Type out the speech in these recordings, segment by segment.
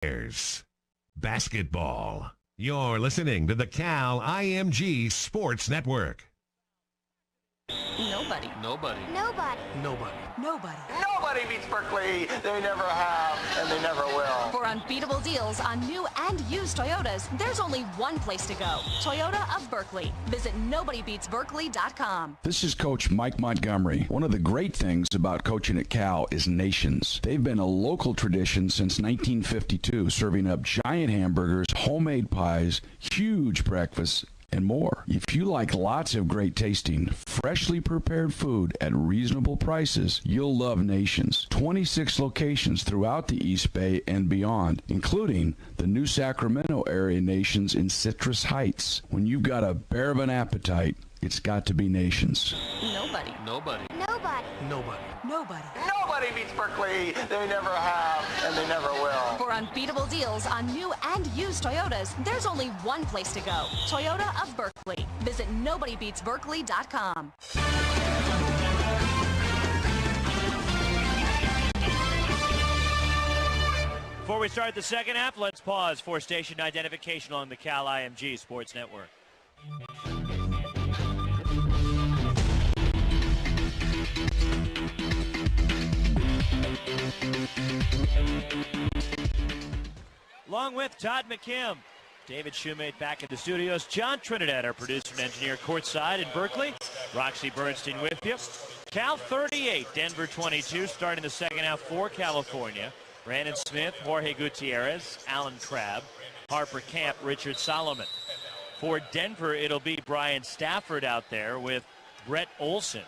Bears basketball. You're listening to the Cal IMG Sports Network. Nobody. Nobody. Nobody. Nobody. Nobody. Nobody beats Berkeley. They never have, and they never will. For unbeatable deals on new and used Toyotas, there's only one place to go. Toyota of Berkeley. Visit nobodybeatsberkeley.com. This is Coach Mike Montgomery. One of the great things about coaching at Cal is Nations. They've been a local tradition since 1952, serving up giant hamburgers, homemade pies, huge breakfasts, and more. If you like lots of great tasting, freshly prepared food at reasonable prices, you'll love Nations. 26 locations throughout the East Bay and beyond, including the new Sacramento area Nations in Citrus Heights. When you've got a bear of an appetite, it's got to be Nations. Nobody. Nobody. Nobody. Nobody. Nobody. Nobody beats Berkeley. They never have, and they never will. For unbeatable deals on new and used Toyotas, there's only one place to go. Toyota of Berkeley. Visit nobodybeatsberkeley.com. Before we start the second half, let's pause for station identification on the Cal IMG Sports Network. Along with Todd McKim, David Shoemate back in the studios, John Trinidad, our producer and engineer, courtside in Berkeley. Roxy Bernstein with you. Cal 38, Denver 22, starting the second half for California. Brandon Smith, Jorge Gutierrez, Alan Crabb, Harper Camp, Richard Solomon. For Denver, it'll be Brian Stafford out there with Brett Olson,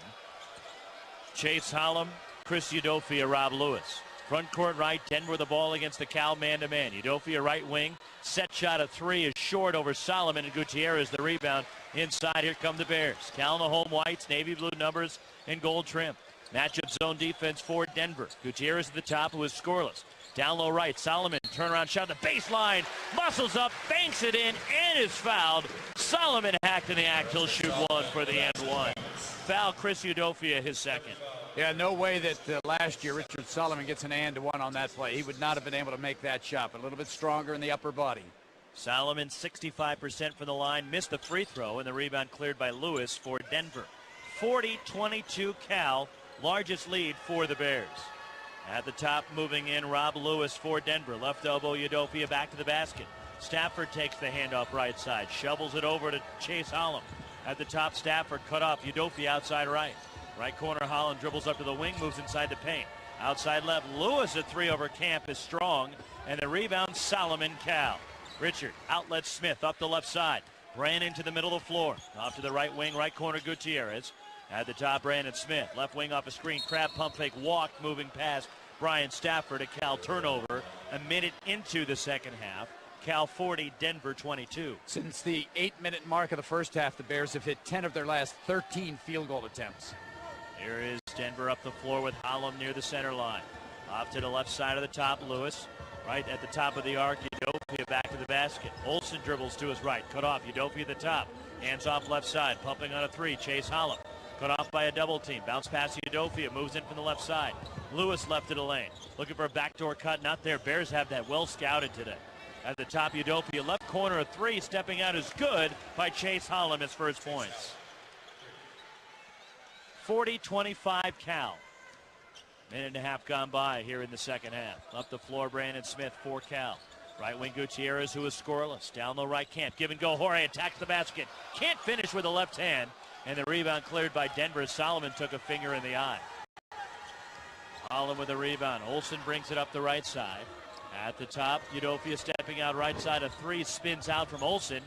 Chase Hollum, Chris Udofia, Rob Lewis. Front court right, Denver the ball against the Cal man-to-man. Udofia right wing, set shot of three is short over Solomon, and Gutierrez the rebound. Inside, here come the Bears. Cal in the home whites, navy blue numbers, and gold trim. Matchup zone defense for Denver. Gutierrez at the top, who is scoreless. Down low right, Solomon, turnaround shot, the baseline, muscles up, banks it in, and is fouled. Solomon hacked in the act, he'll shoot one for the and one. Foul, Chris Udofia, his second. Yeah, no way that last year Richard Solomon gets an and one on that play. He would not have been able to make that shot, but a little bit stronger in the upper body. Solomon 65% from the line, missed the free throw, and the rebound cleared by Lewis for Denver. 40-22 Cal, largest lead for the Bears. At the top, moving in, Rob Lewis for Denver. Left elbow, Udofia back to the basket. Stafford takes the handoff right side, shovels it over to Chase Hollum. At the top, Stafford cut off, Udofia outside right. Right corner, Holland dribbles up to the wing, moves inside the paint. Outside left, Lewis at three over Camp is strong, and the rebound, Solomon, Cal. Richard, outlet Smith up the left side. Brandon to the middle of the floor. Off to the right wing, right corner, Gutierrez. At the top, Brandon Smith. Left wing off a screen, Crab pump fake, walk, moving past Brian Stafford. A Cal turnover a minute into the second half. Cal 40, Denver 22. Since the 8-minute mark of the first half, the Bears have hit 10 of their last 13 field goal attempts. Here is Denver up the floor with Hollum near the center line. Off to the left side of the top, Lewis. Right at the top of the arc, Udofia back to the basket. Olsen dribbles to his right, cut off, Udofia at the top. Hands off left side, pumping on a three, Chase Hollum. Cut off by a double team, bounce past Udofia, moves in from the left side. Lewis left of the lane, looking for a backdoor cut, not there. Bears have that well scouted today. At the top, Udofia, left corner, a three, stepping out is good by Chase Hollum, his first points. 40-25 Cal. Minute and a half gone by here in the second half. Up the floor, Brandon Smith for Cal. Right wing Gutierrez, who is scoreless. Down low right, Camp. Give and go, Jorge attacks the basket. Can't finish with the left hand. And the rebound cleared by Denver. Solomon took a finger in the eye. Holland with the rebound. Olsen brings it up the right side. At the top, Udofia stepping out right side. A three spins out from Olsen.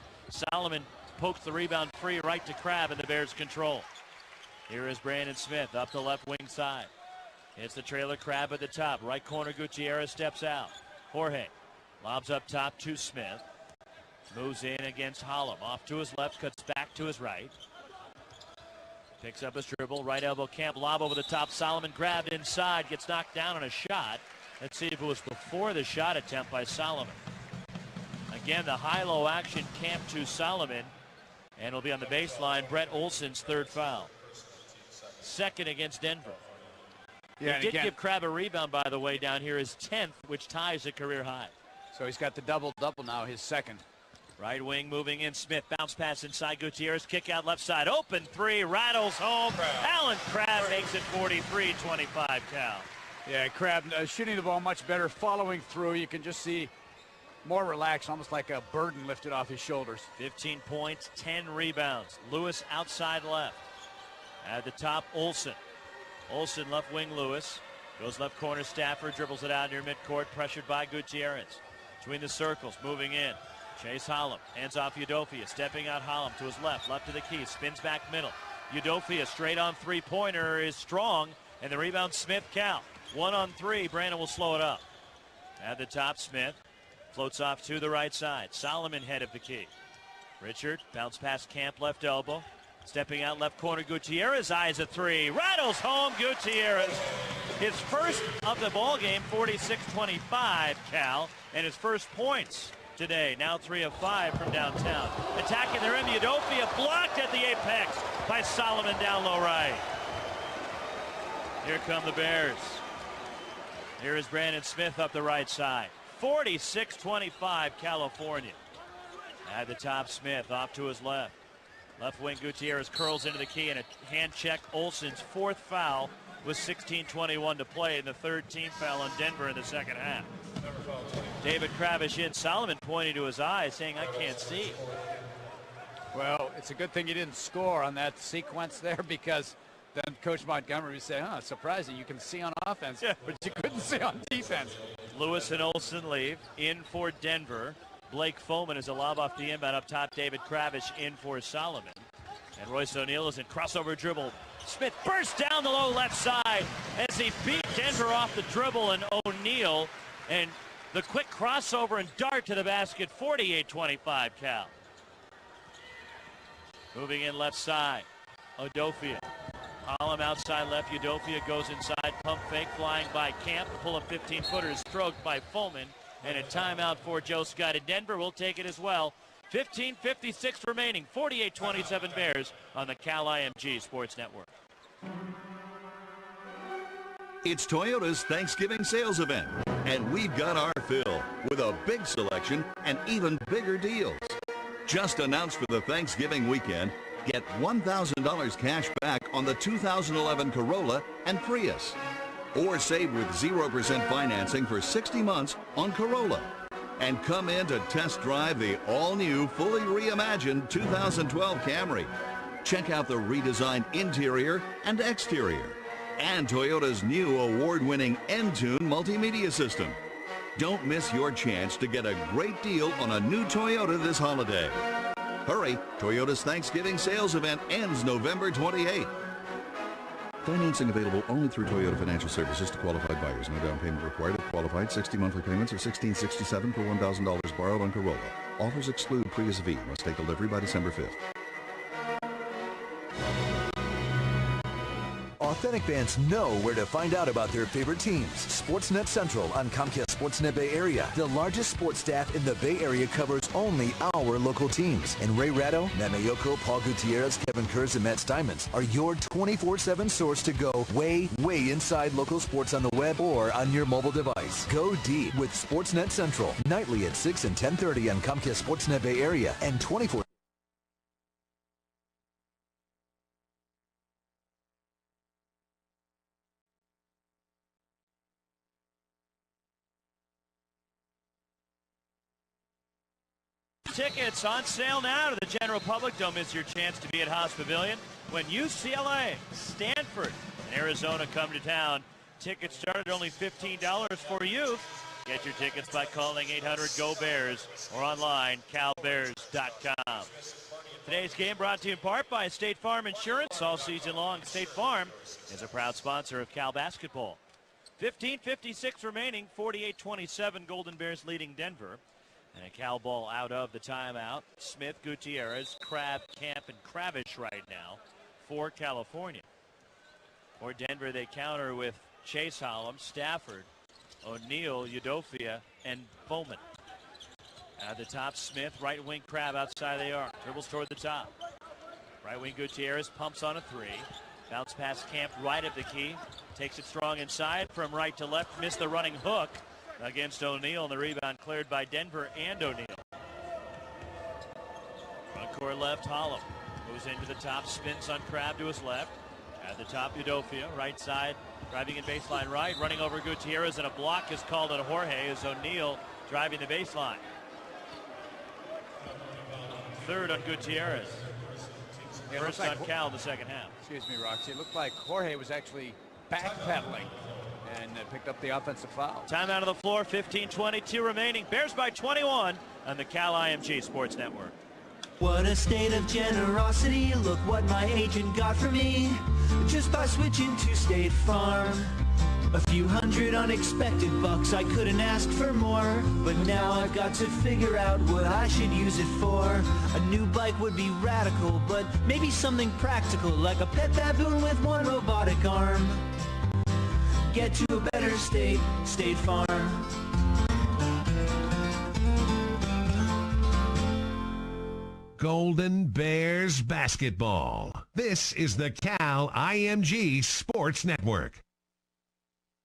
Solomon pokes the rebound free right to Crab, and the Bears control. Here is Brandon Smith up the left wing side. It's the trailer, Crab at the top. Right corner, Gutierrez steps out. Jorge lobs up top to Smith. Moves in against Hollum. Off to his left, cuts back to his right. Picks up his dribble. Right elbow, Camp, lob over the top. Solomon grabbed inside, gets knocked down on a shot. Let's see if it was before the shot attempt by Solomon. Again, the high-low action, Camp to Solomon. And it'll be on the baseline, Brett Olson's third foul. Second against Denver. Yeah, They did give Crab a rebound, by the way, down here, his 10th, which ties a career high. So he's got the double-double now, his second. Right wing moving in. Smith bounce pass inside. Gutierrez kick out left side. Open three. Rattles home. Alan Crabb makes it 43-25 Cal. Yeah, Crabb shooting the ball much better, following through. You can just see more relaxed, almost like a burden lifted off his shoulders. 15 points, 10 rebounds. Lewis outside left. At the top, Olsen. Olsen left wing Lewis. Goes left corner Stafford. Dribbles it out near midcourt. Pressured by Gutierrez. Between the circles, moving in. Chase Hollum, hands off Udofia, stepping out Hollum to his left to the key, spins back middle. Udofia straight on three-pointer is strong, and the rebound Smith Cal. 1 on 3, Brandon will slow it up. At the top, Smith floats off to the right side. Solomon head of the key. Richard, bounce past Camp left elbow. Stepping out left corner, Gutierrez eyes a three. Rattles home Gutierrez. His first of the ball game, 46-25 Cal, and his first points today. Now 3 of 5 from downtown. Attacking the rim, Udofia blocked at the apex by Solomon down low right. Here come the Bears. Here is Brandon Smith up the right side. 46-25 California. At the top, Smith off to his left. Left wing Gutierrez curls into the key and a hand check. Olsen's 4th foul with 16:21 to play, and the 3rd team foul on Denver in the second half. David Kravish in. Solomon pointing to his eyes, saying, I can't see. Well, it's a good thing you didn't score on that sequence there, because then Coach Montgomery would say, surprising, you can see on offense, but you couldn't see on defense. Lewis and Olsen leave. In for Denver. Blake Foman is a lob off the inbound up top. David Kravish in for Solomon. And Royce O'Neal is in crossover dribble. Smith bursts down the low left side as he beat Denver off the dribble, and O'Neal and the quick crossover and dart to the basket. 48-25 Cal. Moving in left side. Udofia. Hollum outside left. Udofia goes inside. Pump fake flying by Camp. Pull up 15-footer is stroked by Foman. And a timeout for Joe Scott. And Denver will take it as well. 15:56 remaining. 48-27 Bears on the Cal IMG Sports Network. It's Toyota's Thanksgiving sales event, and we've got our fill with a big selection and even bigger deals. Just announced for the Thanksgiving weekend, get $1,000 cash back on the 2011 Corolla and Prius. Or save with 0% financing for 60 months on Corolla. And come in to test drive the all-new, fully reimagined 2012 Camry. Check out the redesigned interior and exterior. And Toyota's new award-winning Entune multimedia system. Don't miss your chance to get a great deal on a new Toyota this holiday. Hurry, Toyota's Thanksgiving sales event ends November 28th. Financing available only through Toyota Financial Services to qualified buyers. No down payment required if qualified. 60 monthly payments or $1,667 per $1,000 borrowed on Corolla. Offers exclude Prius V. Must take delivery by December 5th. Authentic fans know where to find out about their favorite teams. Sportsnet Central on Comcast Sportsnet Bay Area. The largest sports staff in the Bay Area covers only our local teams. And Ray Ratto, Matt Mayoko, Paul Gutierrez, Kevin Kurz, and Matt Steinmetz are your 24/7 source to go way inside local sports on the web or on your mobile device. Go deep with Sportsnet Central. Nightly at 6 and 10:30 on Comcast Sportsnet Bay Area and 24. Tickets on sale now to the general public. Don't miss your chance to be at Haas Pavilion when UCLA, Stanford, and Arizona come to town. Tickets start at only $15 for youth. Get your tickets by calling 800-GO-BEARS or online, calbears.com. Today's game brought to you in part by State Farm Insurance. All season long, State Farm is a proud sponsor of Cal basketball. 15:56 remaining, 48-27, Golden Bears leading Denver. And a Cal ball out of the timeout. Smith, Gutierrez, Crabb, Camp, and Kravish right now for California. For Denver, they counter with Chase Hollum, Stafford, O'Neal, Udofia, and Bowman. At the top, Smith, right wing Crabb outside the arc. Dribbles toward the top. Right wing Gutierrez pumps on a three. Bounce past Camp right of the key. Takes it strong inside from right to left. Missed the running hook. against O'Neal. The rebound cleared by Denver and O'Neal. Front court left, Hollum moves into the top, spins on Crabbe to his left. At the top, Udofia, right side, driving in baseline right, running over Gutierrez, and a block is called on Jorge as O'Neal driving the baseline. Third on Gutierrez. First on Cal in the second half. Excuse me, Roxy. It looked like Jorge was actually backpedaling and picked up the offensive foul. Timeout on the floor, 15:22 remaining. Bears by 21 on the Cal IMG Sports Network. What a state of generosity, look what my agent got for me, just by switching to State Farm. A few hundred unexpected bucks, I couldn't ask for more, but now I've got to figure out what I should use it for. A new bike would be radical, but maybe something practical, like a pet baboon with one robotic arm. Get to a better state, State Farm. Golden Bears basketball. This is the Cal IMG Sports Network.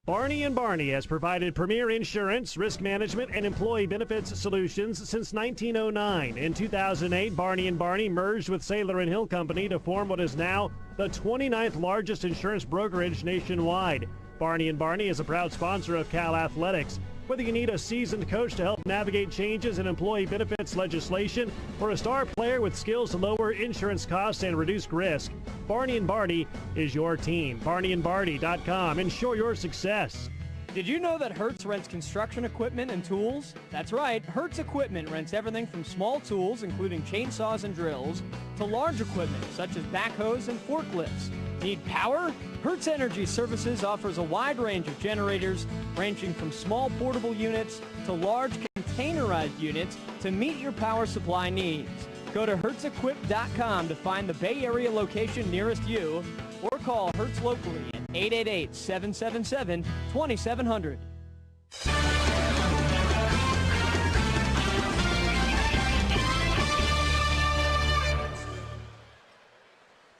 Barney & Barney has provided premier insurance, risk management, and employee benefits solutions since 1909. In 2008, Barney & Barney merged with Saylor & Hill Company to form what is now the 29th largest insurance brokerage nationwide. Barney & Barney is a proud sponsor of Cal Athletics. Whether you need a seasoned coach to help navigate changes in employee benefits legislation or a star player with skills to lower insurance costs and reduce risk, Barney & Barney is your team. BarneyandBarney.com. Ensure your success. Did you know that Hertz rents construction equipment and tools? That's right, Hertz Equipment rents everything from small tools, including chainsaws and drills, to large equipment such as backhoes and forklifts. Need power? Hertz Energy Services offers a wide range of generators ranging from small portable units to large containerized units to meet your power supply needs. Go to HertzEquip.com to find the Bay Area location nearest you or call Hertz locally at 888-777-2700.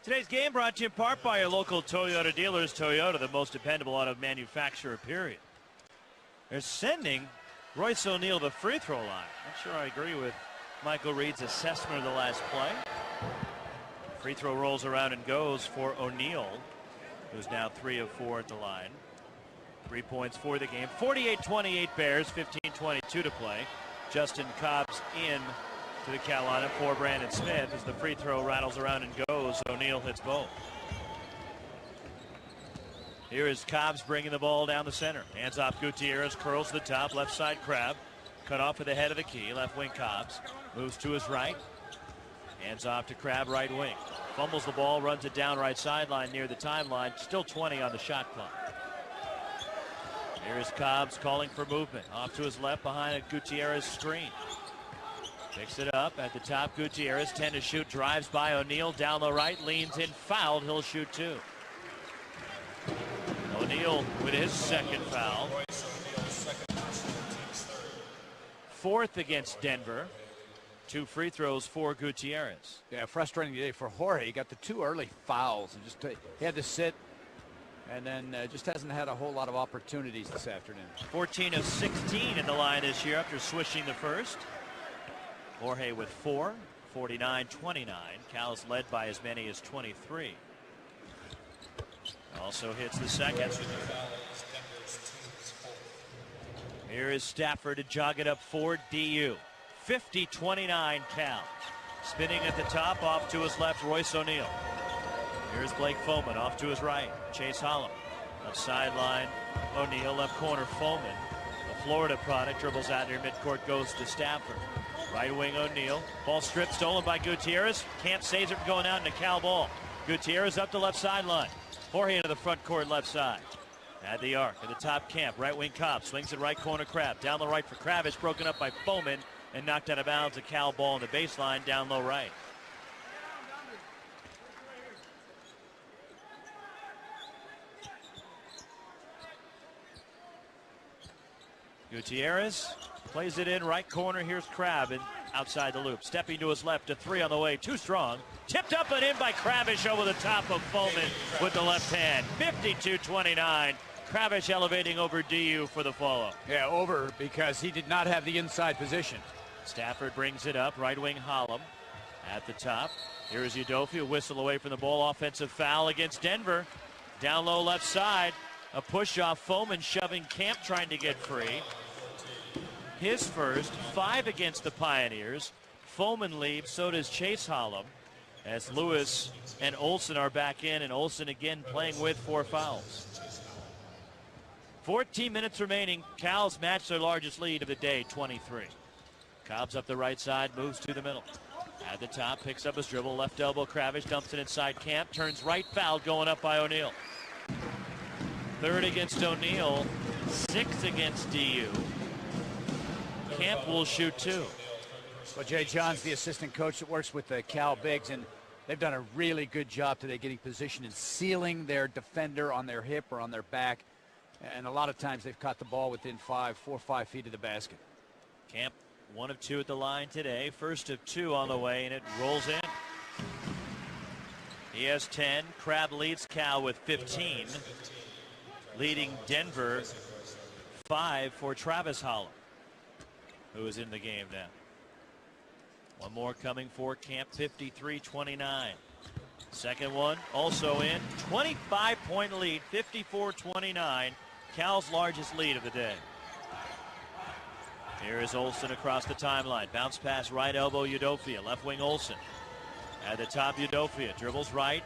Today's game brought to you in part by your local Toyota dealers. Toyota, the most dependable auto manufacturer, period. They're sending Royce O'Neal the free throw line. Not sure I agree with Michael Reed's assessment of the last play. Free throw rolls around and goes for O'Neal, who's now 3 of 4 at the line. 3 points for the game. 48-28 Bears, 15:22 to play. Justin Cobb's in to the Cal lineup for Brandon Smith as the free throw rattles around and goes. O'Neal hits both. Here is Cobbs bringing the ball down the center. Hands off Gutierrez, curls to the top, left side Crabbe. Cut off at the head of the key, left wing Cobbs. Moves to his right. Hands off to Crabbe, right wing. Fumbles the ball, runs it down right sideline near the timeline. Still 20 on the shot clock. Here is Cobbs calling for movement. Off to his left behind a Gutierrez screen. Picks it up at the top. Gutierrez, 10 to shoot, drives by O'Neal down the right, leans in, fouled. He'll shoot 2. O'Neal with his second foul. 4th against Denver. 2 free throws for Gutierrez. Yeah, frustrating day for Jorge. He got the 2 early fouls and just he had to sit, and then just hasn't had a whole lot of opportunities this afternoon. 14 of 16 in the line this year after swishing the first. Jorge with 4, 49-29. Cal's led by as many as 23. Also hits the second. Here is Stafford to jog it up for DU. 50-29 Cal. Spinning at the top, off to his left, Royce O'Neal. Here's Blake Foman off to his right. Chase Hollum. Left sideline, O'Neal, left corner Foman. The Florida product dribbles out near midcourt, goes to Stafford. Right wing O'Neal. Ball stripped, stolen by Gutierrez. Can't save it from going out into Cal ball. Gutierrez up the left sideline. Jorge into the front court left side. At the arc, at the top camp, right wing Cobb. Swings it right corner Crabbe. Down the right for Kravish, broken up by Foman and knocked out of bounds. A Cal ball in the baseline, down low right. Gutierrez plays it in right corner. Here's Crabbe and outside the loop. Stepping to his left, a 3 on the way. Too strong. Tipped up and in by Kravish over the top of Foman with the left hand. 52-29. Kravish elevating over DU for the follow. Yeah, over because he did not have the inside position. Stafford brings it up. Right wing Hollum at the top. Here is Udofia. Whistle away from the ball. Offensive foul against Denver. Down low left side. A push off. Foreman shoving Camp trying to get free. His first. 5 against the Pioneers. Foreman leaves. So does Chase Hollum. As Lewis and Olsen are back in. And Olsen again playing with 4 fouls. 14 minutes remaining. Cal's match their largest lead of the day, 23. Cobbs up the right side, moves to the middle. At the top, picks up his dribble, left elbow, Kravish dumps it inside Camp, turns right, fouled, going up by O'Neal. 3rd against O'Neal, 6 against DU. Camp will shoot 2. Well, Jay John's the assistant coach that works with the Cal Bigs, and they've done a really good job today getting position and sealing their defender on their hip or on their back. And a lot of times they've caught the ball within 4 or 5 feet of the basket. Camp 1 of 2 at the line today. First of 2 on the way, and it rolls in. He has 10. Crab leads Cal with 15. Leading Denver 5 for Travis Hollum, who is in the game now. One more coming for Camp, 53-29. Second one also in. 25-point lead, 54-29. Cal's largest lead of the day. Here is Olsen across the timeline. Bounce pass right elbow Udofia. Left wing Olsen. At the top Udofia. Dribbles right.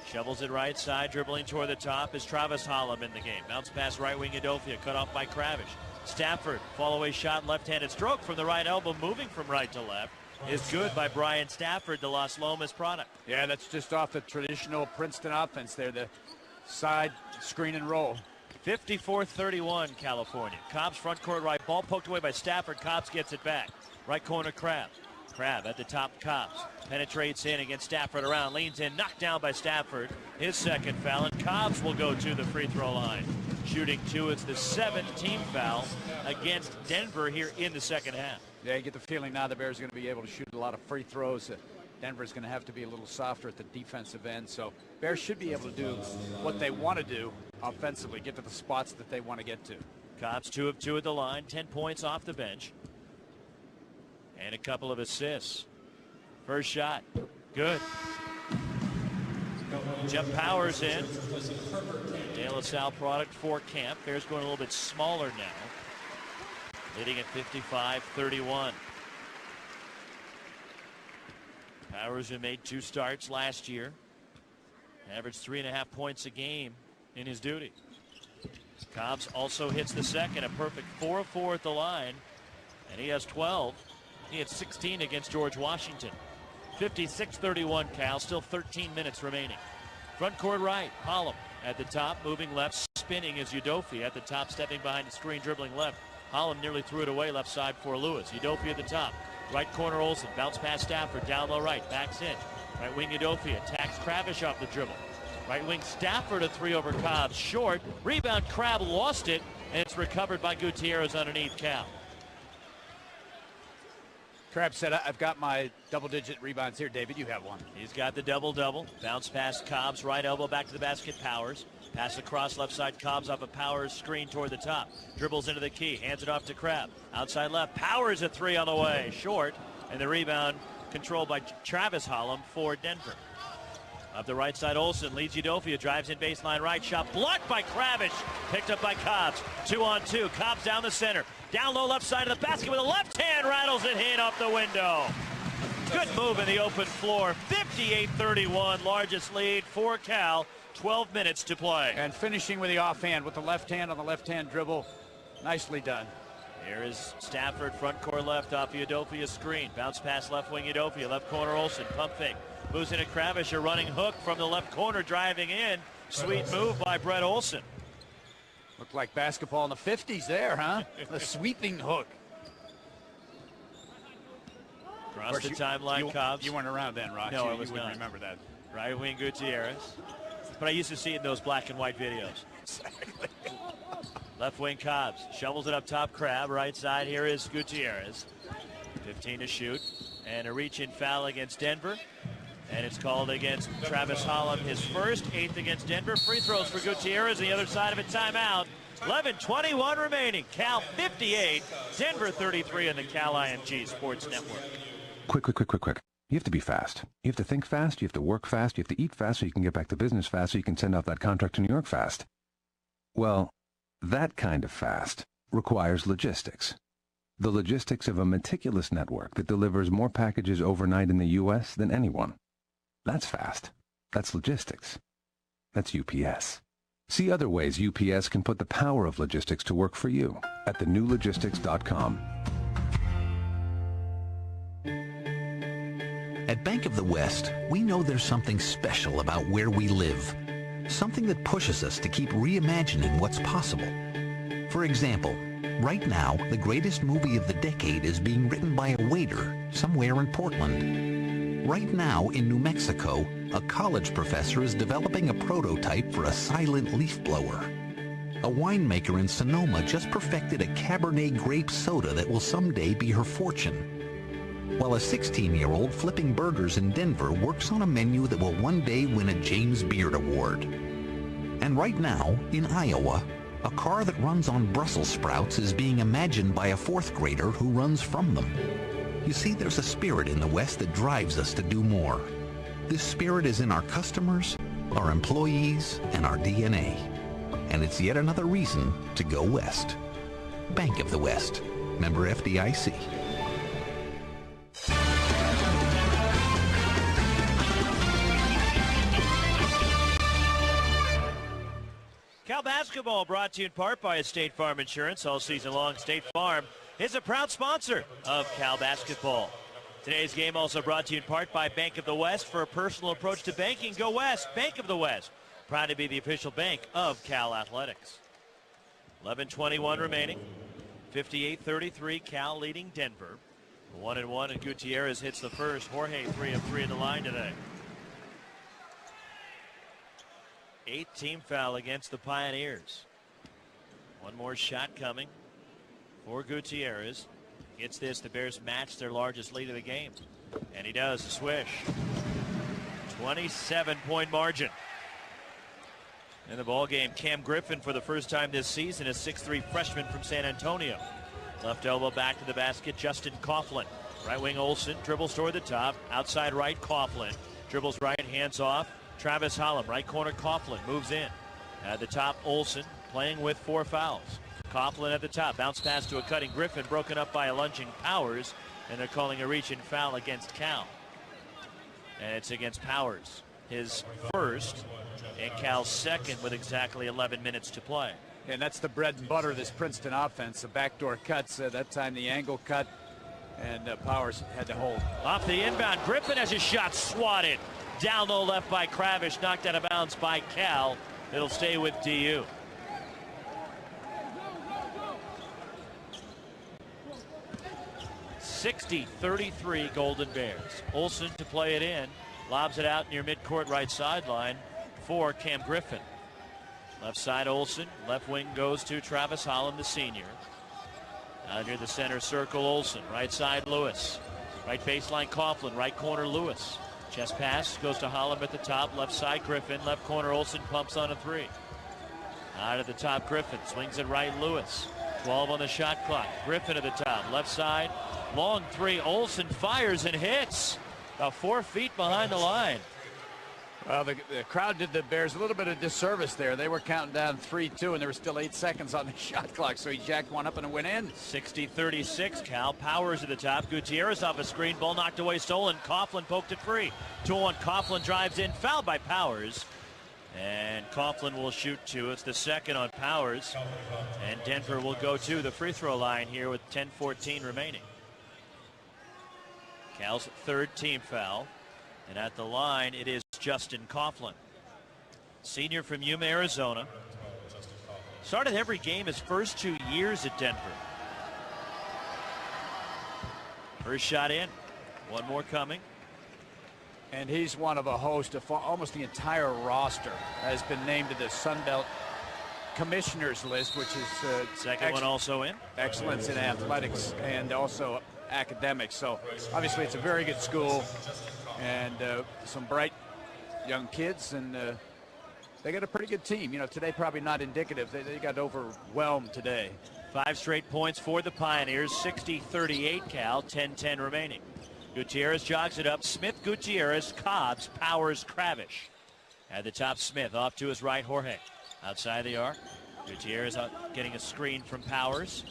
Shovels it right side. Dribbling toward the top is Travis Hollum in the game. Bounce pass right wing Udofia. Cut off by Kravish. Stafford. Fall away shot. Left-handed stroke from the right elbow. Moving from right to left is good by Brian Stafford, the Las Lomas product. Yeah, that's just off the traditional Princeton offense there. The side screen and roll. 54-31 California. Cobbs front court right. Ball poked away by Stafford. Cobbs gets it back. Right corner Crab. Crab at the top. Cobbs penetrates in against Stafford around. Leans in. Knocked down by Stafford. His second foul. And Cobbs will go to the free throw line. Shooting 2. It's the 7th team foul against Denver here in the second half. Yeah, you get the feeling now the Bears are going to be able to shoot a lot of free throws. Denver's going to have to be a little softer at the defensive end. So Bears should be able to do what they want to do offensively, get to the spots that they want to get to. Cobbs 2 of 2 at the line, 10 points off the bench. And a couple of assists. First shot, good. Jeff Powers in. De La Salle product for Camp. Bears going a little bit smaller now. Leading at 55-31. Powers, who made 2 starts last year, averaged 3.5 points a game in his duty. Cobbs also hits the second, a perfect 4 of 4 at the line, and he has 12. He had 16 against George Washington. 56-31 Cal, still 13 minutes remaining. Front court right, Hollum at the top, moving left, spinning is Udofia at the top, stepping behind the screen, dribbling left. Hollum nearly threw it away left side for Lewis. Udofia at the top. Right corner Olsen. Bounce past Stafford. Down low right. Backs in. Right wing Udofia. Attacks Kravish off the dribble. Right wing Stafford a 3 over Cobbs. Short. Rebound Crab lost it. And it's recovered by Gutierrez underneath Cal. Crab said, I've got my double-digit rebounds here. David, you have one. He's got the double-double. Bounce past Cobbs. Right elbow back to the basket. Powers. Pass across left side. Cobbs off a Powers screen toward the top. Dribbles into the key. Hands it off to Crab. Outside left. Powers a 3 on the way. Short. And the rebound controlled by Travis Hollum for Denver. Up the right side, Olsen leads Udofia. Drives in baseline right. Shot blocked by Kravish. Picked up by Cobbs. 2-on-2. Cobbs down the center. Down low left side of the basket with a left hand. Rattles it in off the window. Good move in the open floor. 58-31. Largest lead for Cal. 12 minutes to play. And finishing with the offhand with the left hand on the left-hand dribble. Nicely done. Here is Stafford, front court left off Udofia's screen. Bounce pass left wing Udofia, left corner Olsen, pump fake. Moves into Kravish, a running hook from the left corner, driving in. Sweet move by Brett Olsen. Looked like basketball in the 50s there, huh? The sweeping hook. Across the timeline, Cobbs. You weren't around then, Rock. No, I was was not. not. Remember that. Right wing Gutierrez. But I used to see it in those black and white videos. Exactly. Left wing Cobbs. Shovels it up top, Crab. Right side, here is Gutierrez. 15 to shoot. And a reach-in foul against Denver. And it's called against Travis Hollum, his first, 8th against Denver. Free throws for Gutierrez, the other side of it, timeout. 11:21 remaining. Cal 58, Denver 33 on the Cal IMG Sports Network. Quick. You have to be fast. You have to think fast, you have to work fast, you have to eat fast so you can get back to business fast so you can send off that contract to New York fast. Well, that kind of fast requires logistics. The logistics of a meticulous network that delivers more packages overnight in the U.S. than anyone. That's fast. That's logistics. That's UPS. See other ways UPS can put the power of logistics to work for you at thenewlogistics.com. At Bank of the West, we know there's something special about where we live. Something that pushes us to keep reimagining what's possible. For example, right now, the greatest movie of the decade is being written by a waiter somewhere in Portland. Right now, in New Mexico, a college professor is developing a prototype for a silent leaf blower. A winemaker in Sonoma just perfected a Cabernet grape soda that will someday be her fortune. While a 16-year-old flipping burgers in Denver works on a menu that will one day win a James Beard Award. And right now, in Iowa, a car that runs on Brussels sprouts is being imagined by a 4th grader who runs from them. You see, there's a spirit in the West that drives us to do more. This spirit is in our customers, our employees, and our DNA. And it's yet another reason to go West. Bank of the West. Member FDIC. Cal basketball brought to you in part by State Farm Insurance. All season long, State Farm is a proud sponsor of Cal basketball. Today's game also brought to you in part by Bank of the West. For a personal approach to banking, go West. Bank of the West, proud to be the official bank of Cal Athletics. 11:21 remaining. 58-33, Cal leading Denver. 1-1, and Gutierrez hits the first. Jorge 3 of 3 in the line today. 8th team foul against the Pioneers. One more shot coming for Gutierrez. Gets this, the Bears match their largest lead of the game. And he does, a swish. 27-point margin. In the ball game, Cam Griffin for the first time this season, a 6'3" freshman from San Antonio. Left elbow back to the basket, Justin Coughlin. Right wing Olsen, dribbles toward the top. Outside right, Coughlin. Dribbles right, hands off. Travis Hollum, right corner, Coughlin moves in. At the top, Olsen playing with 4 fouls. Coughlin at the top, bounce pass to a cutting Griffin, broken up by a lunging Powers, and they're calling a reach and foul against Cal. And it's against Powers, his first, and Cal's second with exactly 11 minutes to play. And that's the bread and butter of this Princeton offense. The backdoor cuts, that time the angle cut, and Powers had to hold. Off the inbound, Griffin has his shot swatted. Down low left by Kravish, knocked out of bounds by Cal. It'll stay with DU. (60-33) Golden Bears. Olsen to play it in. Lobs it out near midcourt right sideline for Cam Griffin. Left side Olsen. Left wing goes to Travis Hollum, the senior. Out near the center circle, Olsen. Right side, Lewis. Right baseline, Coughlin. Right corner, Lewis. Chest pass goes to Hollum at the top. Left side, Griffin. Left corner, Olsen pumps on a 3. Out at the top, Griffin. Swings it right, Lewis. 12 on the shot clock. Griffin at the top. Left side, long 3. Olsen fires and hits. About 4 feet behind the line. Well, the crowd did the Bears a little bit of disservice there. They were counting down 3-2, and there were still 8 seconds on the shot clock, so he jacked one up and it went in. 60-36, Cal. Powers at the top. Gutierrez off a screen. Ball knocked away, stolen. Coughlin poked it free. 2-1, Coughlin drives in. Fouled by Powers. And Coughlin will shoot 2. It's the second on Powers. And Denver will go to the free throw line here with 10:14 remaining. Cal's 3rd team foul. And at the line, it is Justin Coughlin, senior from Yuma, Arizona. Started every game his first 2 years at Denver. First shot in. One more coming. And he's one of a host of almost the entire roster has been named to the Sun Belt Commissioners list, which is second one also in. Excellence in athletics, and also academics. So obviously it's a very good school and some bright young kids, and they got a pretty good team. You know, today probably not indicative. They got overwhelmed today. 5 straight points for the Pioneers, 60-38 Cal, 10-10 remaining. Gutierrez jogs it up. Smith, Gutierrez, Cobbs, Powers, Kravish. At the top, Smith off to his right, Jorge. Outside the arc, Gutierrez getting a screen from Powers.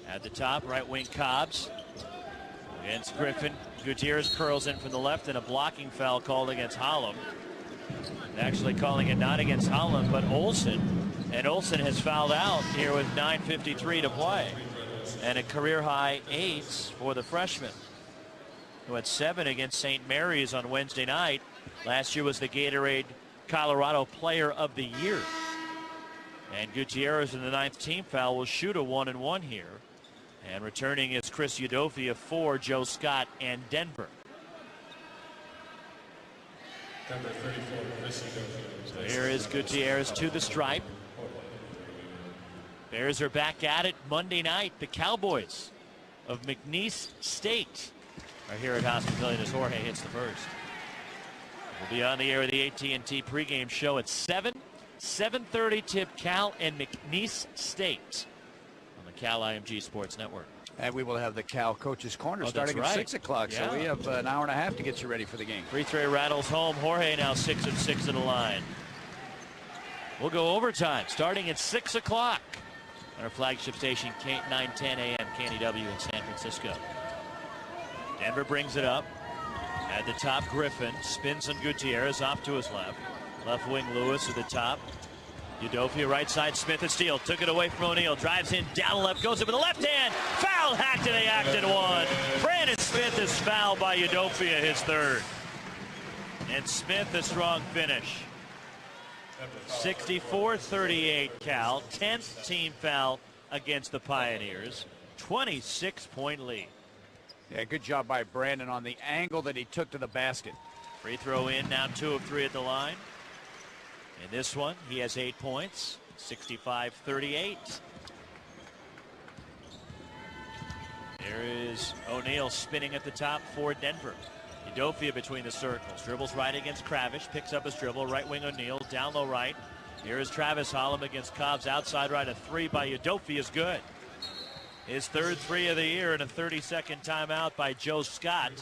At the top, right wing, Cobbs. Against Griffin, Gutierrez curls in from the left, and a blocking foul called against Holland. Actually calling it not against Holland, but Olsen. And Olsen has fouled out here with 9:53 to play. And a career-high 8 for the freshman, who had 7 against St. Mary's on Wednesday night. Last year was the Gatorade Colorado Player of the Year. And Gutierrez in the 9th team foul will shoot a 1-and-1 here. And returning is Chris Udofia for Joe Scott and Denver. Number 34, Chris Udofia. So here is Gutierrez to the stripe. Bears are back at it Monday night. The Cowboys of McNeese State are here at Hospitalian as Jorge hits the first. We'll be on the air with the AT&T pregame show at 7. 7:30 tip Cal and McNeese State on the Cal IMG Sports Network. And we will have the Cal Coaches Corner starting at 6 o'clock. Yeah. So we have an hour and a half to get you ready for the game. Free throw rattles home. Jorge now 6 of 6 at the line. We'll go overtime starting at 6 o'clock on our flagship station, 910 AM KNEW in San Francisco. Denver brings it up. At the top, Griffin spins on Gutierrez off to his left. Left wing, Lewis at the top. Udofia right side, Smith and Steele. Took it away from O'Neal. Drives in, down left, goes in with the left hand. Foul, hacked, and they acted one. Brandon Smith is fouled by Udofia, his third. And Smith, a strong finish. 64-38 Cal. 10th team foul against the Pioneers. 26-point lead. Yeah, good job by Brandon on the angle that he took to the basket. Free throw in, now 2 of 3 at the line. In this one, he has 8 points, 65-38. There is O'Neal spinning at the top for Denver. Udofia between the circles, dribbles right against Kravish, picks up his dribble, right wing O'Neal, down low right. Here is Travis Hollum against Cobbs, outside right, a 3 by Udofia is good. His third 3 of the year, and a 30-second timeout by Joe Scott,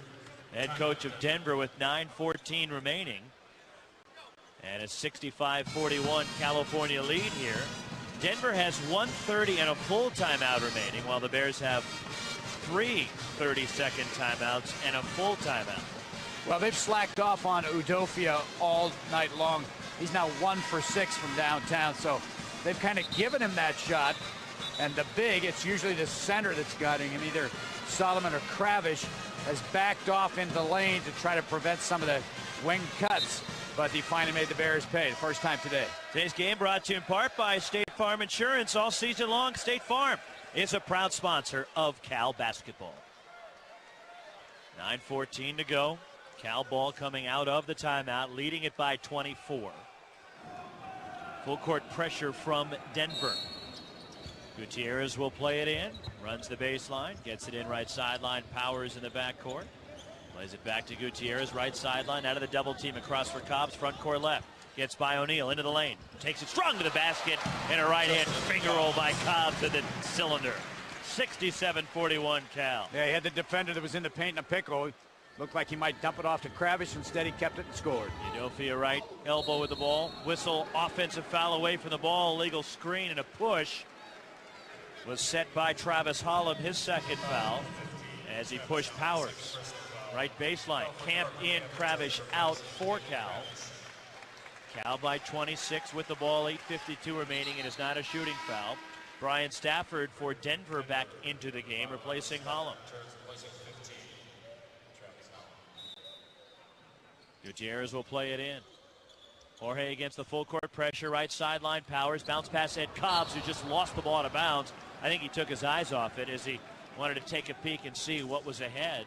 head coach of Denver, with 9:14 remaining. And a 65-41 California lead here. Denver has 1:30 and a full timeout remaining, while the Bears have 3 30-second timeouts and a full timeout. Well, they've slacked off on Udofia all night long. He's now 1 for 6 from downtown, so they've kind of given him that shot. And the big, it's usually the center that's gutting him. Either Solomon or Kravish has backed off into the lane to try to prevent some of the wing cuts. But he finally made the Bears pay the first time today. Today's game brought to you in part by State Farm Insurance. All season long, State Farm is a proud sponsor of Cal basketball. 9:14 to go. Cal ball coming out of the timeout, leading it by 24. Full court pressure from Denver. Gutierrez will play it in, runs the baseline, gets it in right sideline. Powers in the backcourt. Plays it back to Gutierrez, right sideline, out of the double team, across for Cobbs, front court left. Gets by O'Neal, into the lane. Takes it strong to the basket, and a right-hand finger roll by Cobbs to the cylinder. 67-41 Cal. Yeah, he had the defender that was in the paint in a pickle. Looked like he might dump it off to Kravish. Instead, he kept it and scored. Udofia right elbow with the ball. Whistle, offensive foul away from the ball. Illegal screen and a push was set by Travis Hollum, his second foul, as he pushed Powers. Right baseline, Camp in, Kravish out for Cal. Cal by 26 with the ball, 8:52 remaining, and is not a shooting foul. Brian Stafford for Denver back into the game, replacing Hollum. Gutierrez will play it in. Jorge against the full court pressure, right sideline, Powers, bounce pass at Cobbs, who just lost the ball out of bounds. I think he took his eyes off it as he wanted to take a peek and see what was ahead.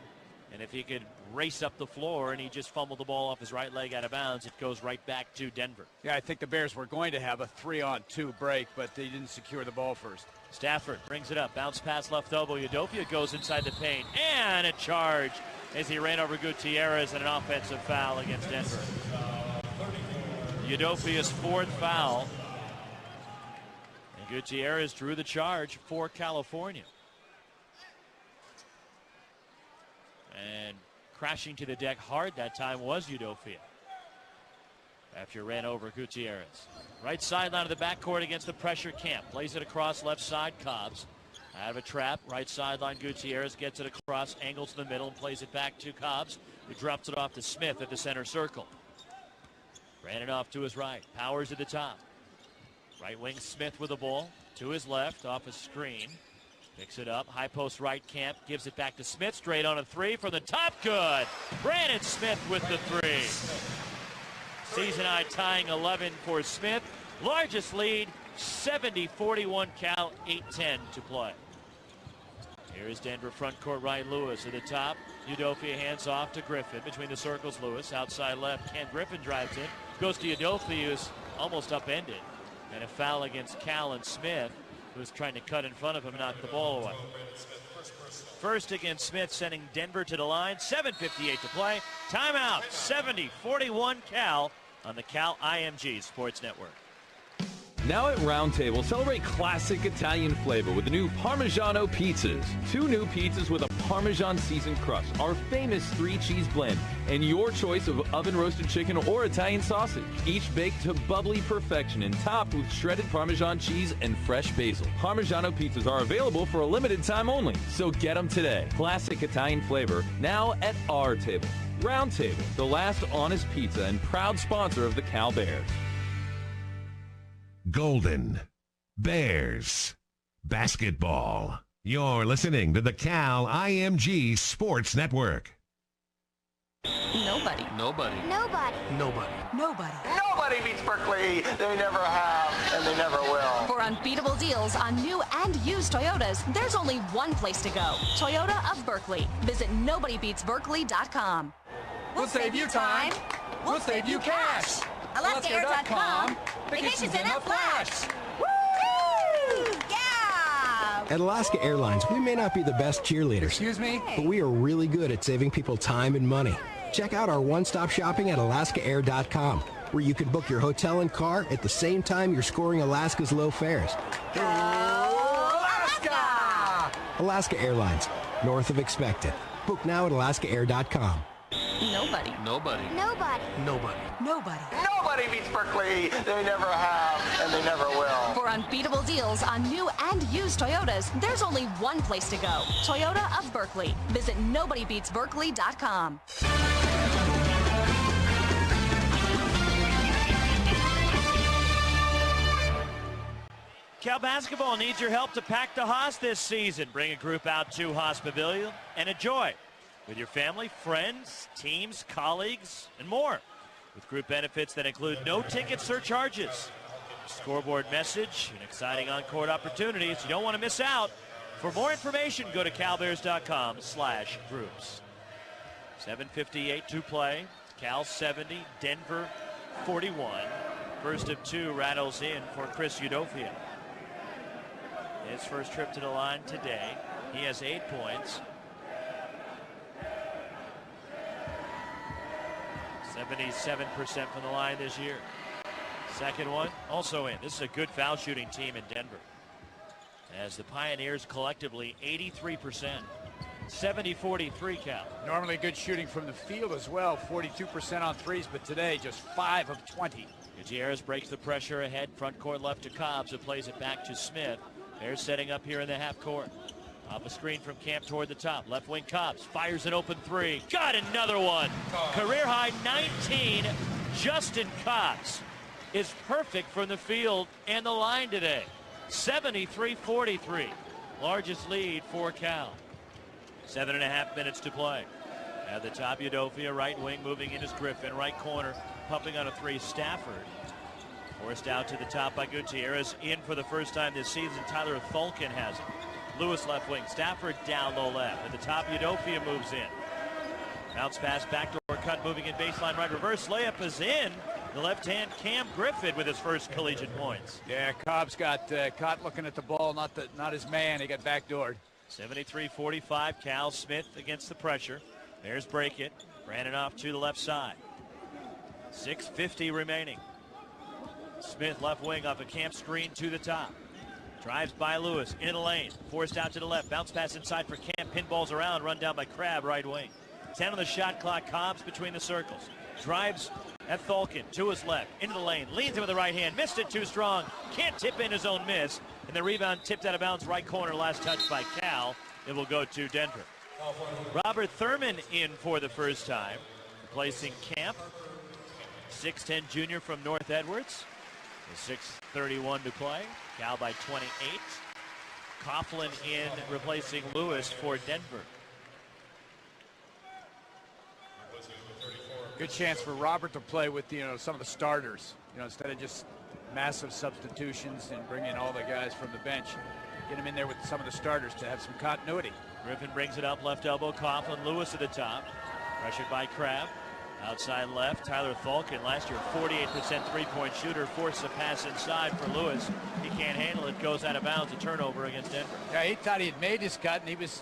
And if he could race up the floor and he just fumbled the ball off his right leg out of bounds, it goes right back to Denver. Yeah, I think the Bears were going to have a 3-on-2 break, but they didn't secure the ball first. Stafford brings it up. Bounce pass left elbow. Udofia goes inside the paint. And a charge as he ran over Gutierrez and an offensive foul against Denver. Udofia's fourth foul. And Gutierrez drew the charge for California. And crashing to the deck hard that time was Udofia after ran over Gutierrez. Right sideline of the backcourt against the pressure camp. Plays it across left side. Cobbs out of a trap. Right sideline. Gutierrez gets it across, angles to the middle, and plays it back to Cobbs, who drops it off to Smith at the center circle. Ran it off to his right. Powers at the top. Right wing Smith with the ball. To his left off a screen. Picks it up. High post right. Camp gives it back to Smith. Straight on a three from the top. Good. Brandon Smith with the three. Season high tying 11 for Smith. Largest lead, 70-41 Cal, 8:10 to play. Here is Denver front court right. Lewis at the top. Udofia hands off to Griffin. Between the circles, Lewis. Outside left, Ken Griffin drives in. Goes to Udofia, who's almost upended. And a foul against Cal, and Smith, who was trying to cut in front of him, knocked the ball away. First against Smith, sending Denver to the line. 7:58 to play. Timeout. 70-41 Cal on the Cal IMG Sports Network. Now at Round Table, celebrate classic Italian flavor with the new Parmigiano pizzas. 2 new pizzas with a Parmesan seasoned crust, our famous 3-cheese blend, and your choice of oven-roasted chicken or Italian sausage. Each baked to bubbly perfection and topped with shredded Parmesan cheese and fresh basil. Parmigiano pizzas are available for a limited time only, so get them today. Classic Italian flavor, now at our table. Round Table, the last honest pizza and proud sponsor of the Cal Bears. Golden Bears basketball. You're listening to the Cal IMG Sports Network. Nobody. Nobody. Nobody. Nobody. Nobody. Nobody beats Berkeley. They never have, and they never will. For unbeatable deals on new and used Toyotas, there's only one place to go. Toyota of Berkeley. Visit nobodybeatsberkeley.com. We'll save you time. We'll save you cash. AlaskaAir.com. Vacations in a flash. Woo! Yeah! At Alaska Airlines, we may not be the best cheerleaders. Excuse me? But we are really good at saving people time and money. Check out our one-stop shopping at AlaskaAir.com, where you can book your hotel and car at the same time you're scoring Alaska's low fares. Go Alaska! Alaska Airlines, north of expected. Book now at AlaskaAir.com. Nobody. Nobody. Nobody. Nobody. Nobody. Nobody beats Berkeley. They never have, and they never will. For unbeatable deals on new and used Toyotas, there's only one place to go. Toyota of Berkeley. Visit nobodybeatsberkeley.com. Cal basketball needs your help to pack the Haas this season. Bring a group out to Haas Pavilion and enjoy with your family, friends, teams, colleagues, and more. With group benefits that include no ticket surcharges, a scoreboard message, and exciting on-court opportunities. You don't want to miss out. For more information, go to calbears.com/groups. 7:58 to play. Cal 70, Denver 41. First of 2 rattles in for Chris Udofia. His first trip to the line today. He has 8 points. 77% from the line this year. Second one also in. This is a good foul shooting team in Denver, as the Pioneers collectively 83%. 70-43 Cal. Normally good shooting from the field as well. 42% on threes, but today just 5 of 20. Gutierrez breaks the pressure ahead. Front court left to Cobbs, who plays it back to Smith. They're setting up here in the half court. Off a screen from Camp toward the top. Left wing Cobbs fires an open 3. Got another one. Career high 19. Justin Cobbs is perfect from the field and the line today. 73-43. Largest lead for Cal. 7.5 minutes to play. At the top, Udofia, right wing, moving in is Griffin. Right corner, pumping on a 3, Stafford. Forced out to the top by Gutierrez. In for the first time this season, Tyler Thulkin has it. Lewis left wing, Stafford down low left. At the top, Udofia moves in. Bounce pass, backdoor cut, moving in baseline right, reverse layup is in. The left-hand Cam Griffin with his first collegiate points. Yeah, Cobb's got caught looking at the ball, not his man. He got backdoored. 73-45, Cal. Smith against the pressure. There's break it. Ran it off to the left side. 6:50 remaining. Smith left wing off a Camp screen to the top. Drives by Lewis in the lane. Forced out to the left. Bounce pass inside for Camp. Pinballs around. Run down by Crabb, right wing. 10 on the shot clock. Cobbs between the circles. Drives at Falcon to his left. Into the lane. Leans him with the right hand. Missed it too strong. Can't tip in his own miss. And the rebound tipped out of bounds right corner. Last touch by Cal. It will go to Denver. Robert Thurman in for the first time. Replacing Camp. 6'10 junior from North Edwards. 6:31 to play. Cal by 28. Coughlin in replacing Lewis for Denver. Good chance for Robert to play with some of the starters. Instead of just massive substitutions and bring in all the guys from the bench. Get him in there with some of the starters to have some continuity. Griffin brings it up, left elbow. Coughlin, Lewis at the top. Pressured by Crabb. Outside left, Tyler Falcon, last year 48% three-point shooter, forced a pass inside for Lewis. He can't handle it, goes out of bounds, a turnover against Denver. Yeah, he thought he had made his cut, and he was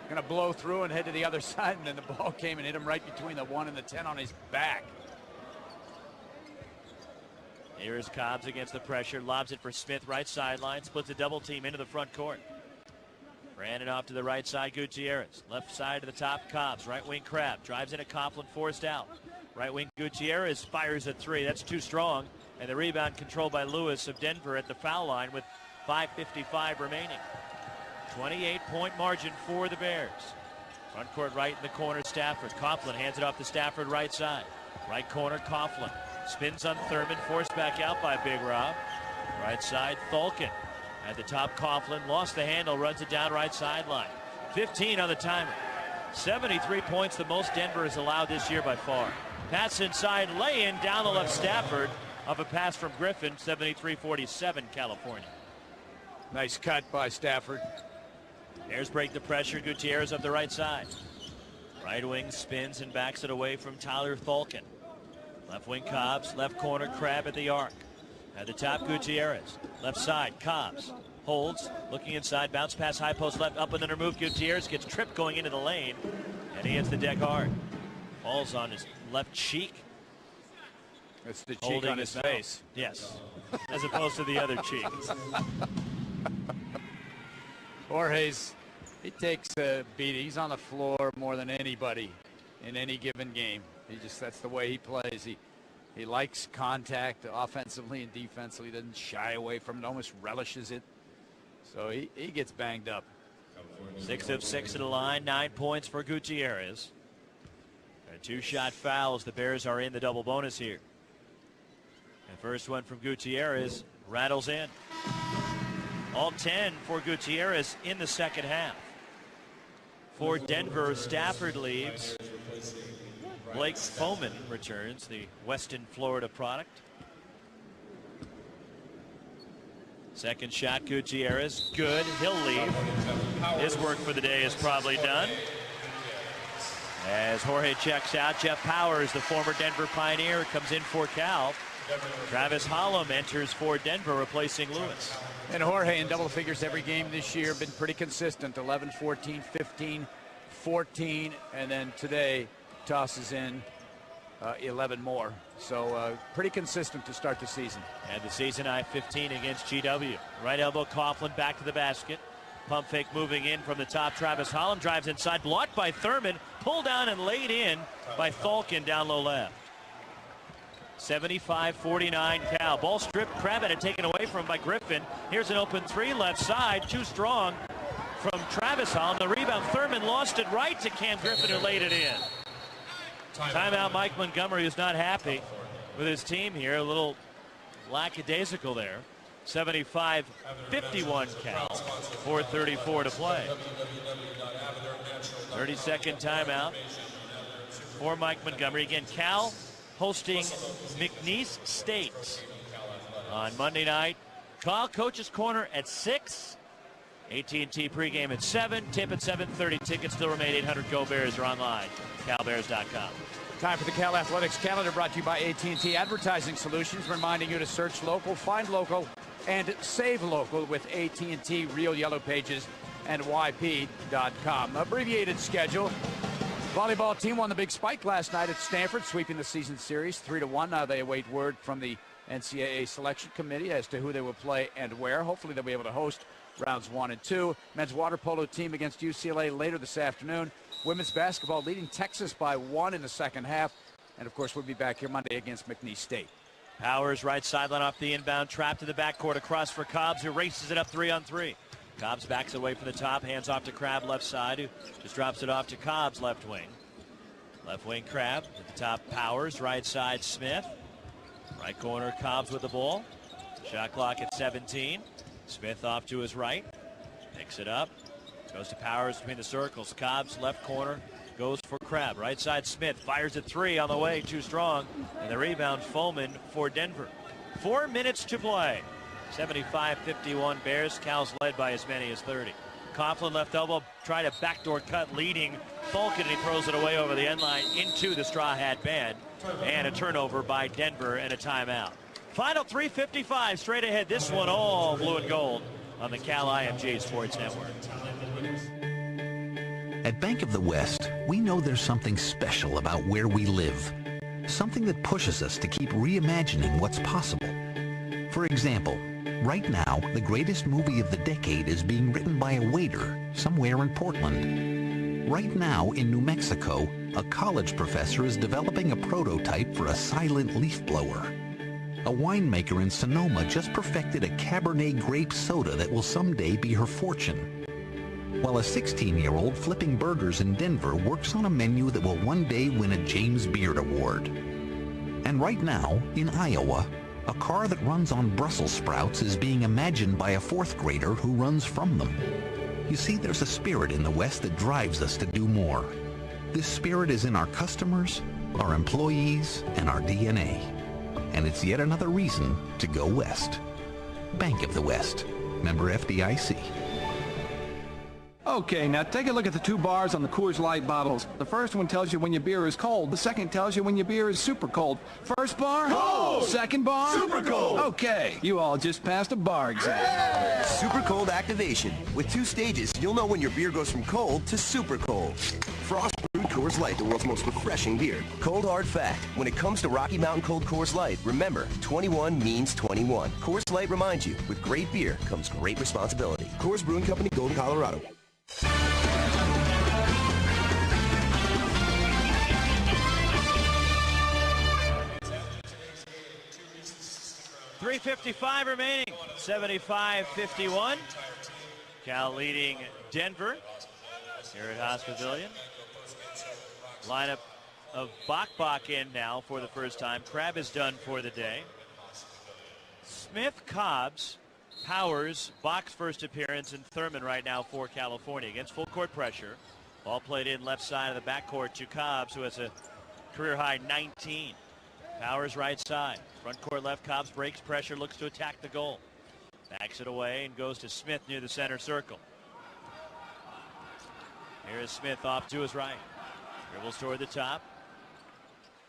going to blow through and head to the other side, and then the ball came and hit him right between the 1 and the 10 on his back. Here's Cobbs against the pressure, lobs it for Smith, right sideline, splits a double team into the front court. Ran it off to the right side, Gutierrez. Left side to the top, Cobbs. Right wing, Crabb. Drives into Coughlin, forced out. Right wing, Gutierrez fires at three. That's too strong. And the rebound controlled by Lewis of Denver at the foul line with 5:55 remaining. 28-point margin for the Bears. Front court right in the corner, Stafford. Coughlin hands it off to Stafford, right side. Right corner, Coughlin. Spins on Thurman, forced back out by Big Rob. Right side, Falcon. At the top, Coughlin lost the handle, runs it down right sideline. 15 on the timer. 73 points, the most Denver has allowed this year by far. Pass inside, lay-in, down the left, Stafford. Off a pass from Griffin, 73-47, California. Nice cut by Stafford. Bears break the pressure, Gutierrez up the right side. Right wing spins and backs it away from Tyler Falcon. Left wing, Cobbs. Left corner, Crabb at the arc. At the top, Gutierrez. Left side, Cobbs. Holds, looking inside, bounce pass, high post left, up and under move. Gutierrez gets tripped going into the lane, and he hits the deck hard. Falls on his left cheek. It's the cheek on his face. Yes, as opposed to the other cheek. Jorge's, he takes a beat. He's on the floor more than anybody in any given game. That's the way he plays. He likes contact offensively and defensively. He doesn't shy away from it, almost relishes it. So he gets banged up. 6 of 6 at the line, 9 points for Gutierrez. And 2 shot fouls. The Bears are in the double bonus here. And first one from Gutierrez rattles in. All 10 for Gutierrez in the second half. For Denver, Stafford leaves. Blake Foman returns, the Weston, Florida product. Second shot, Gutierrez, good, he'll leave. His work for the day is probably done. As Jorge checks out, Jeff Powers, the former Denver Pioneer, comes in for Cal. Travis Hollum enters for Denver, replacing Lewis. And Jorge in double figures every game this year, been pretty consistent, 11, 14, 15, 14, and then today tosses in 11 more. So pretty consistent to start the season. And the season high 15 against GW. Right elbow, Coughlin back to the basket. Pump fake moving in from the top. Travis Hollum drives inside, blocked by Thurman, pulled down and laid in by Falcon down low left. 75-49 Cal. Ball stripped, Crabb had it taken away from him by Griffin. Here's an open three, left side, too strong from Travis Hollum. The rebound, Thurman lost it right to Cam Griffin, who laid it in. Timeout, Mike Montgomery, who's not happy with his team here. A little lackadaisical there. 75-51 Cal. 4:34 to play. 30-second timeout for Mike Montgomery. Again, Cal hosting McNeese State on Monday night. Cal Coach's Corner at 6. AT&T pregame at 7. Tip at 7:30. Tickets still remain. 800 Go Bears are online. CalBears.com. Time for the Cal Athletics calendar, brought to you by AT&T Advertising Solutions, reminding you to search local, find local, and save local with AT&T Real Yellow Pages and YP.com. Abbreviated schedule. Volleyball team won the big spike last night at Stanford, sweeping the season series 3-1. Now they await word from the NCAA selection committee as to who they will play and where. Hopefully they'll be able to host rounds 1 and 2. Men's water polo team against UCLA later this afternoon. Women's basketball leading Texas by 1 in the second half. And of course, we'll be back here Monday against McNeese State. Powers right sideline off the inbound, trapped in the backcourt across for Cobbs, who races it up 3-on-3. Cobbs backs away from the top, hands off to Crabb left side, who just drops it off to Cobbs left wing. Left wing Crabb at the top, Powers, right side Smith. Right corner Cobbs with the ball. Shot clock at 17. Smith off to his right. Picks it up. Goes to Powers between the circles. Cobbs left corner goes for Crabb. Right side Smith fires at 3 on the way. Too strong. And the rebound Foreman for Denver. 4 minutes to play. 75-51 Bears. Cal's led by as many as 30. Coughlin left elbow, tried a backdoor cut leading Falcon, and he throws it away over the end line into the Straw Hat Band. And a turnover by Denver and a timeout. Final 3:55 straight ahead. This one all blue and gold on the Cal IMG Sports Network. At Bank of the West, we know there's something special about where we live. Something that pushes us to keep reimagining what's possible. For example, right now, the greatest movie of the decade is being written by a waiter somewhere in Portland. Right now, in New Mexico, a college professor is developing a prototype for a silent leaf blower. A winemaker in Sonoma just perfected a Cabernet grape soda that will someday be her fortune. While a 16-year-old flipping burgers in Denver works on a menu that will one day win a James Beard Award. And right now, in Iowa, a car that runs on Brussels sprouts is being imagined by a 4th grader who runs from them. You see, there's a spirit in the West that drives us to do more. This spirit is in our customers, our employees, and our DNA. And it's yet another reason to go West. Bank of the West. Member FDIC. Okay, now take a look at the 2 bars on the Coors Light bottles. The first one tells you when your beer is cold. The second tells you when your beer is super cold. First bar? Cold! Second bar? Super cold! Okay, you all just passed a bar exam. Super cold activation. With 2 stages, you'll know when your beer goes from cold to super cold. Frost brewed Coors Light, the world's most refreshing beer. Cold hard fact. When it comes to Rocky Mountain Cold Coors Light, remember, 21 means 21. Coors Light reminds you, with great beer comes great responsibility. Coors Brewing Company, Golden, Colorado. 3:55 remaining. 75-51. Cal leading Denver here at Haas Pavilion. Lineup of Bach in now for the first time. Crabb is done for the day. Smith, Cobbs, Powers, Bach's first appearance, and Thurman right now for California against full court pressure. Ball played in left side of the backcourt to Cobbs, who has a career high 19. Powers right side. Front court left, Cobbs breaks pressure, looks to attack the goal. Backs it away and goes to Smith near the center circle. Here is Smith off to his right. Dribbles toward the top.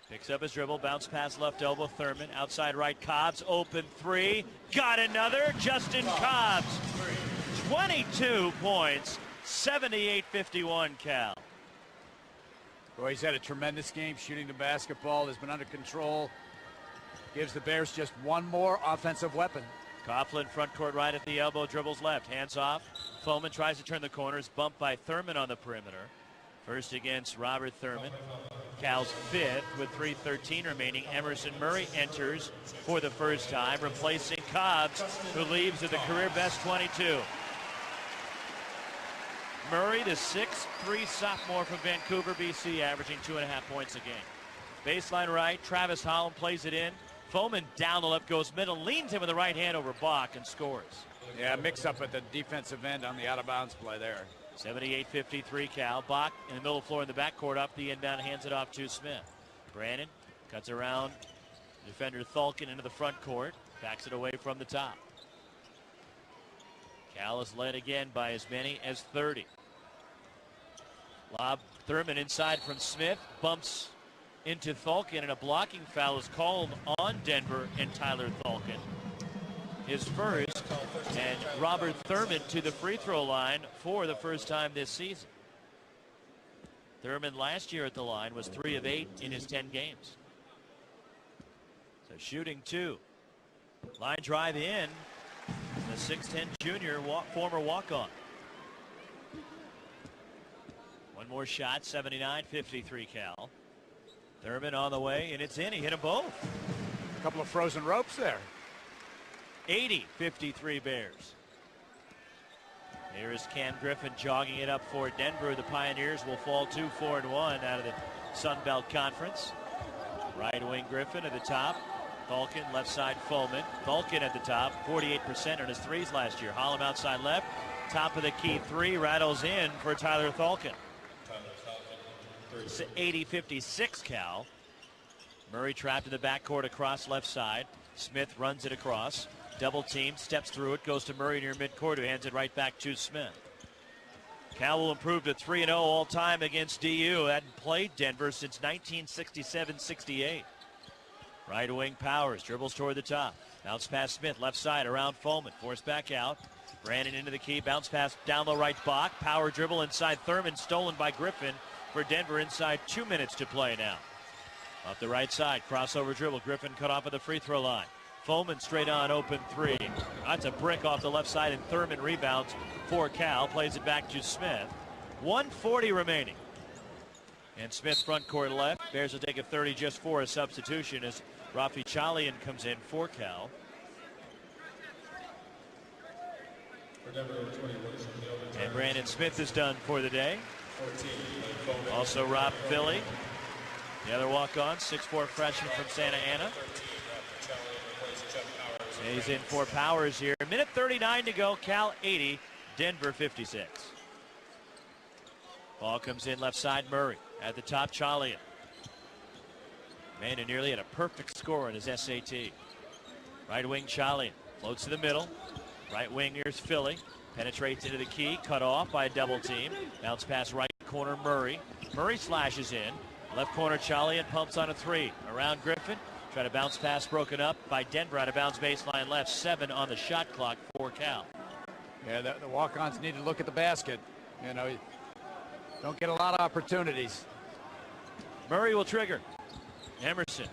Picks up his dribble, bounce pass left elbow, Thurman. Outside right, Cobbs, open 3. Got another, Justin Cobbs. 22 points, 78-51 Cal. Boy, he's had a tremendous game shooting the basketball. Has been under control. Gives the Bears just one more offensive weapon. Coughlin front court right at the elbow, dribbles left, hands off. Foreman tries to turn the corners, bumped by Thurman on the perimeter. First against Robert Thurman. Cal's 5th with 3:13 remaining. Emerson Murray enters for the first time, replacing Cobbs, who leaves with a career best 22. Murray, the 6'3" sophomore from Vancouver, BC, averaging 2.5 points a game. Baseline right, Travis Holland plays it in. Foreman down the left, goes middle, leans in with the right hand over Bach and scores. Yeah, mix up at the defensive end on the out-of-bounds play there. 78-53 Cal. Bach in the middle of the floor in the backcourt, up the inbound, hands it off to Smith. Brannon cuts around defender Thulkin into the front court, backs it away from the top. Cal is led again by as many as 30. Lob Thurman inside from Smith, bumps into Thulkin, and a blocking foul is called on Denver and Tyler Thulkin. His first, and Robert Thurman to the free throw line for the first time this season. Thurman last year at the line was 3 of 8 in his 10 games. So shooting 2. Line drive in. The 6'10 junior, former walk-on. One more shot, 79-53 Cal. Thurman on the way, and it's in. He hit them both. A couple of frozen ropes there. 80-53 Bears. Here is Cam Griffin jogging it up for Denver. The Pioneers will fall 2-4-1 out of the Sun Belt Conference. Right wing Griffin at the top. Thulkin, left side Foreman. Thulkin at the top, 48% on his threes last year. Hollum outside left. Top of the key 3 rattles in for Tyler Thulkin. 80-56 Cal. Murray trapped in the backcourt across left side. Smith runs it across. Double team, steps through it, goes to Murray near midcourt, who hands it right back to Smith. Cal will improve to 3-0 all time against DU. Hadn't played Denver since 1967-68. Right wing Powers dribbles toward the top. Bounce pass Smith, left side around Foreman. Forced back out. Brandon into the key. Bounce pass down the right block. Power dribble inside Thurman, stolen by Griffin for Denver inside 2 minutes to play now. Off the right side, crossover dribble. Griffin cut off at the free throw line. Foreman straight on, open 3. That's a brick off the left side, and Thurman rebounds for Cal. Plays it back to Smith. 1:40 remaining. And Smith front court left. Bears will take a 30 just for a substitution as Rafi Chalian comes in for Cal. And Brandon Smith is done for the day. Also Rob Philly, the other walk-on, 6'4" freshman from Santa Ana. And he's in for Powers here. Minute 39 to go. Cal 80, Denver 56. Ball comes in left side. Murray at the top. Chalian. Man who nearly had a perfect score in his SAT. Right wing Chalian floats to the middle. Right wing here's Philly. Penetrates into the key. Cut off by a double team. Bounce pass right corner Murray. Murray slashes in. Left corner Chalian pumps on a 3. Around Griffin. Try to bounce pass broken up by Denver out of bounds baseline left. 7 on the shot clock for Cal. Yeah, the walk-ons need to look at the basket. You know, you don't get a lot of opportunities. Murray will trigger. Emerson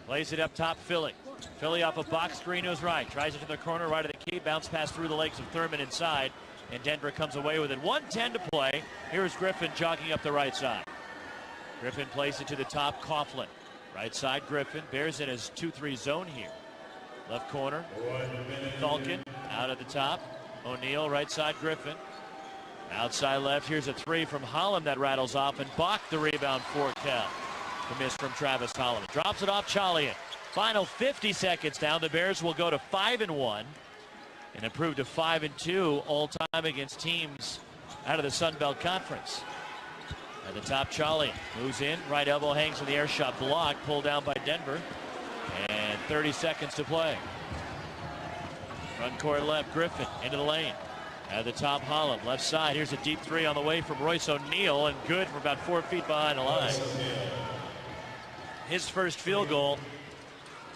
plays it up top. Philly. Philly off a box screen to his right. Tries it to the corner right of the key. Bounce pass through the legs of Thurman inside. And Denver comes away with it. 1:10 to play. Here's Griffin jogging up the right side. Griffin plays it to the top. Coughlin. Right side Griffin. Bears in his 2-3 zone here. Left corner. Thulkin out at the top. O'Neal right side Griffin. Outside left. Here's a 3 from Hollum that rattles off, and Bach the rebound for Cal. The miss from Travis Hollum. Drops it off Chalian. Final 50 seconds down. The Bears will go to 5-1 and improve to 5-2 all time against teams out of the Sun Belt Conference. At the top, Chalian moves in. Right elbow hangs in the air shot block. Pulled down by Denver. And 30 seconds to play. Front court left, Griffin into the lane. At the top, Hollum. Left side, here's a deep 3 on the way from Royce O'Neal, and good from about 4 feet behind the line. His first field goal.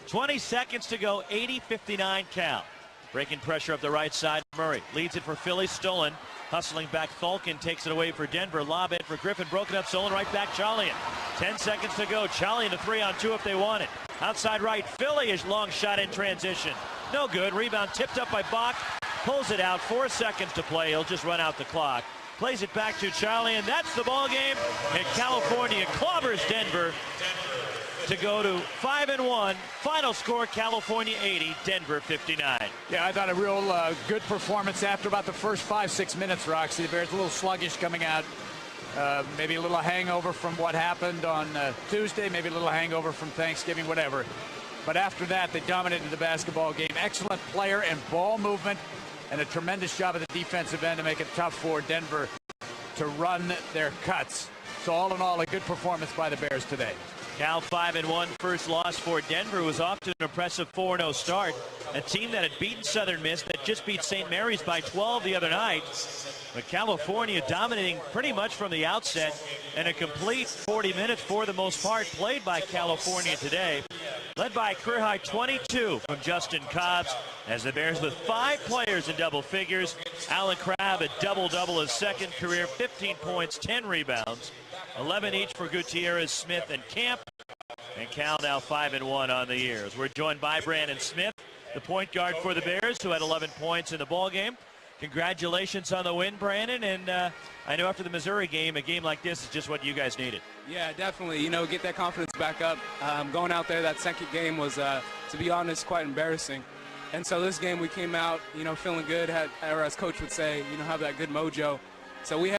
20 seconds to go, 80-59 Cal. Breaking pressure up the right side. Murray leads it for Philly, stolen. Hustling back, Thulkin takes it away for Denver. Lob it for Griffin, broken up, stolen right back, Chalian. 10 seconds to go. Chalian to 3-on-2 if they want it. Outside right, Philly is long shot in transition. No good. Rebound tipped up by Bach. Pulls it out. 4 seconds to play. He'll just run out the clock. Plays it back to Chalian. That's the ball game. And California clobbers Denver to go to 5-1. Final score, California 80, Denver 59. Yeah, I thought a real good performance after about the first 5-6 minutes, Roxy. The Bears a little sluggish coming out. Maybe a little hangover from what happened on Tuesday, maybe a little hangover from Thanksgiving, whatever. But after that, they dominated the basketball game. Excellent player and ball movement, and a tremendous job at the defensive end to make it tough for Denver to run their cuts. So all in all, a good performance by the Bears today. Cal 5-1, first loss for Denver, was off to an impressive 4-0 start a team that had beaten Southern Miss, that just beat St. Mary's by 12 the other night. But California dominating pretty much from the outset, and a complete 40 minutes for the most part played by California today. Led by a career-high 22 from Justin Cobbs, as the Bears with 5 players in double figures. Alan Crabb a double-double, his second career, 15 points, 10 rebounds, 11 each for Gutierrez, Smith, and Camp. And Cal now 5-1 on the year. We're joined by Brandon Smith, the point guard for the Bears, who had 11 points in the ballgame. Congratulations on the win, Brandon. And I know after the Missouri game, a game like this is just what you guys needed. Yeah, definitely. You know, get that confidence back up. Going out there, that second game was, to be honest, quite embarrassing. And so this game we came out, you know, feeling good, or as Coach would say, you know, have that good mojo. So we had